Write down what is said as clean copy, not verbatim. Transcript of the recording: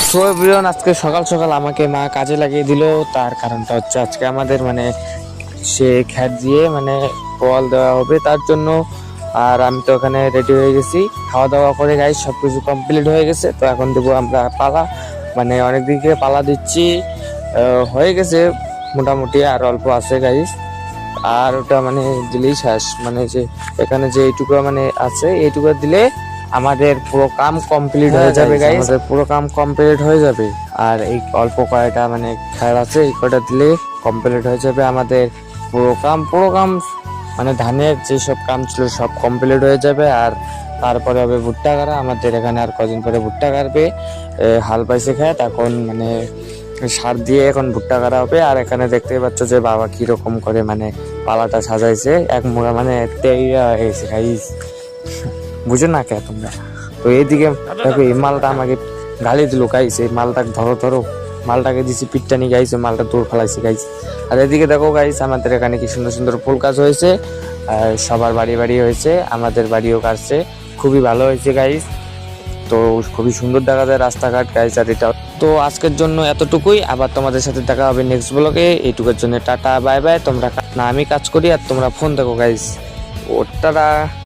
So everyone, আজকে সকাল সকাল আমাকে মা কাজে লাগিয়ে দিল। তার কারণটা হচ্ছে আজকে আমাদের সে খ্যাত দিয়ে পোয়াল দেওয়া হবে তার জন্য। আর আমি তো ওখানে রেডি হয়ে গেছি, খাওয়া দাওয়া করে গাইস সবকিছু কমপ্লিট হয়ে গেছে। তো এখন দেবো আমরা পালা, অনেক দিকে পালা দিচ্ছি। হয়ে গেছে মোটামুটি, আর অল্প আছে গাইস। আর ওটা দিলেই শেষ, যে এখানে যে এইটুকু আছে, এইটুকু দিলে আমাদের পুরো কাম কমপ্লিট হয়ে যাবে গাইস। আমাদের পুরো কাম কমপ্লিট হয়ে যাবে। আর এই অল্প কয়টা খেয়াল আছে, এই কয়টা দিলে কমপ্লিট হয়ে যাবে আমাদের পুরো কাম ধানের যেসব কাম ছিল সব কমপ্লিট হয়ে যাবে। আর তারপরে হবে ভুট্টা গাড়া। আমাদের এখানে আর কদিন পরে ভুট্টা গাড়বে। হাল পাইছে খেত, এখন সার দিয়ে এখন ভুট্টা গাড়া হবে। আর এখানে দেখতেই পাচ্ছ যে বাবা কিরকম করে পালাটা সাজাইছে, এক মোড়া তেইয়া হয়েছে গাইস, বুঝো না কে তোমরা। তো এইদিকে দেখো, এই মালটা আমাকে গালি দিল গাইস, এই মালটাকে ধরো ধরো। মালটাকে দিছি পিটটানি গাইছে, মালটা দূর ফেলাইছে গাইস। আর এদিকে দেখো গাইস, আমাদের এখানে কি সুন্দর সুন্দর ফুল গাছ হয়েছে। সবার বাড়ি বাড়ি হয়েছে, আমাদের বাড়িও কাটছে, খুবই ভালো হয়েছে গাইস। তো খুবই সুন্দর দেখা যায় রাস্তাঘাট গাইস। আর এটা তো আজকের জন্য এতটুকুই, আবার তোমাদের সাথে দেখা হবে নেক্সট ব্লগে। এইটুকুর জন্য টাটা বাই বাই। তোমরা না, আমি কাজ করি আর তোমরা ফোন দেখো গাইস। ও টাটা।